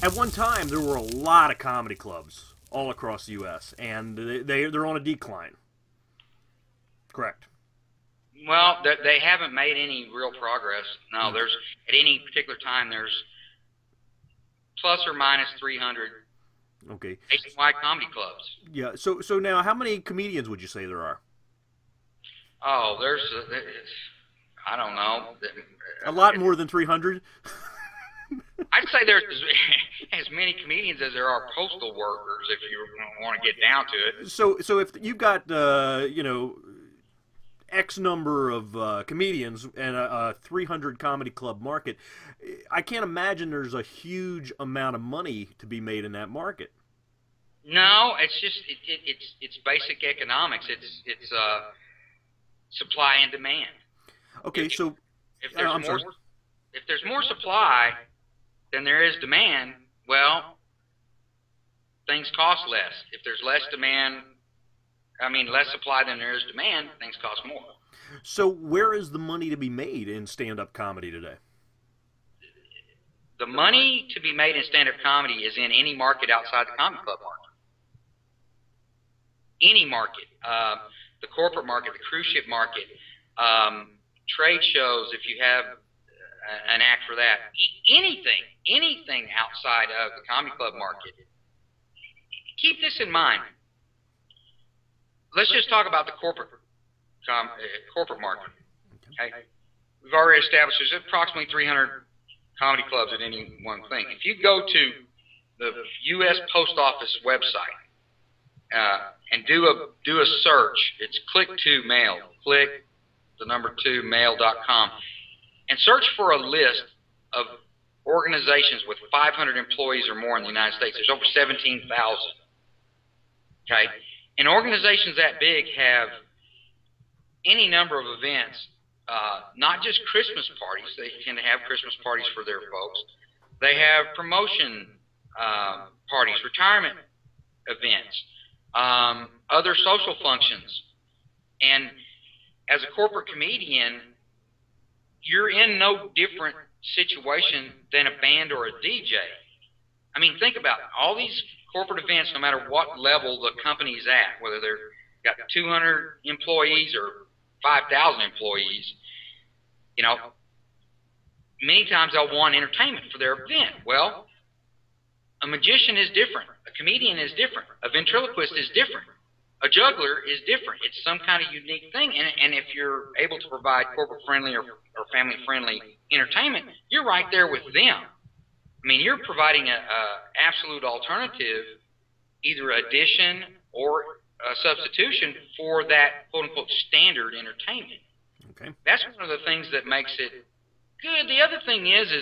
At one time, there were a lot of comedy clubs all across the U.S., and they're on a decline. Correct. Well, they haven't made any real progress. No, there's at any particular time there's plus or minus 300 Okay. nationwide comedy clubs. Yeah. So now, how many comedians would you say there are? Oh, I don't know. A lot more than 300. I'd say there's as many comedians as there are postal workers, if you want to get down to it. So if you've got X number of comedians and a 300 comedy club market, I can't imagine there's a huge amount of money to be made in that market. No, it's just it's basic economics. It's supply and demand. Okay, so if there's more supply than there is demand, well, things cost less. If there's less demand, less supply than there is demand, things cost more. So where is the money to be made in stand-up comedy today? The money to be made in stand-up comedy is in any market outside the comedy club market. Any market. The corporate market, the cruise ship market, trade shows, if you have an act for that. Anything outside of the comedy club market. Keep this in mind. Let's just talk about the corporate market. Okay? We've already established there's approximately 300 comedy clubs at any one thing. If you go to the U.S. Post Office website and do a search, it's click2mail, click the number 2 mail.com, and search for a list of organizations with 500 employees or more in the United States. There's over 17,000. Okay? And organizations that big have any number of events, not just Christmas parties. They tend to have Christmas parties for their folks. They have promotion parties, retirement events, other social functions. And as a corporate comedian, you're in no different situation than a band or a DJ. I mean, think about it. All these corporate events, no matter what level the company's at, whether they're got 200 employees or 5,000 employees, many times they'll want entertainment for their event. Well, a magician is different. A comedian is different. A ventriloquist is different. A juggler is different. It's some kind of unique thing. And if you're able to provide corporate-friendly or family-friendly entertainment, you're right there with them. I mean, you're providing an absolute alternative, either addition or a substitution for that quote-unquote standard entertainment. Okay. That's one of the things that makes it good. The other thing is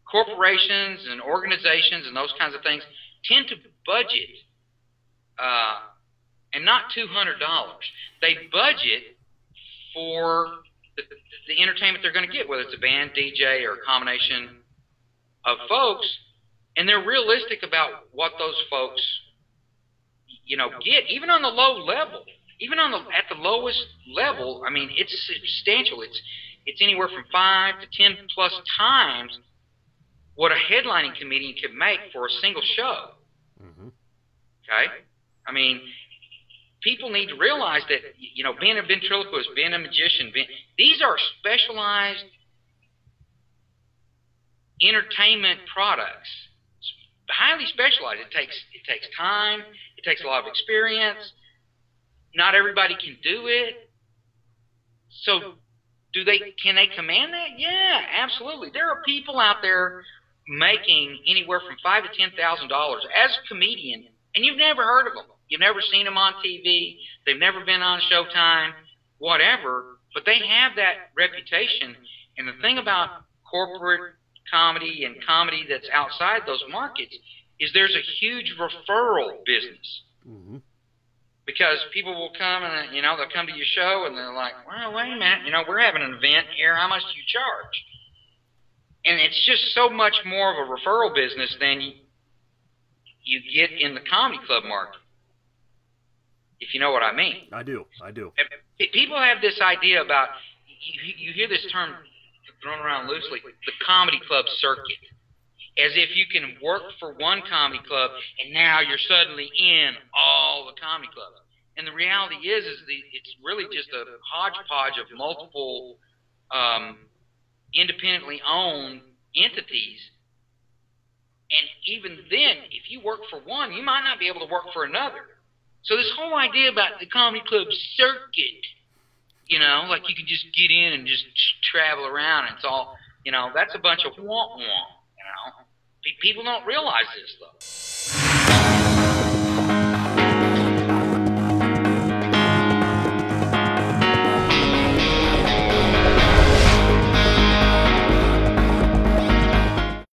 corporations and organizations and those kinds of things tend to budget, and not $200. They budget for the entertainment they're going to get, whether it's a band, DJ, or a combination of folks, and they're realistic about what those folks, get, even on the low level, even at the lowest level. I mean, it's substantial. It's anywhere from 5 to 10 plus times what a headlining comedian could make for a single show. Mm-hmm. Okay? I mean, people need to realize that, being a ventriloquist, being a magician, these are specialized entertainment products. It's highly specialized. It takes time. It takes a lot of experience. Not everybody can do it. So can they command that? Yeah, absolutely. There are people out there making anywhere from $5,000 to $10,000 as a comedian, and you've never heard of them. You've never seen them on TV. They've never been on Showtime, whatever. But they have that reputation. And the thing about corporate comedy and comedy that's outside those markets is there's a huge referral business. Mm-hmm. Because people will come and, they'll come to your show and they're like, well, wait a minute, we're having an event here. How much do you charge? And it's just so much more of a referral business than you get in the comedy club market, if you know what I mean. I do. People have this idea about, you hear this term thrown around loosely, the comedy club circuit. as if you can work for one comedy club and now you're suddenly in all the comedy clubs. And the reality is it's really just a hodgepodge of multiple independently owned entities. And even then, if you work for one, you might not be able to work for another. So this whole idea about the comedy club circuit, you know, like you can just get in and just travel around and it's all, you know, that's a bunch of wah-wah, you know. People don't realize this, though.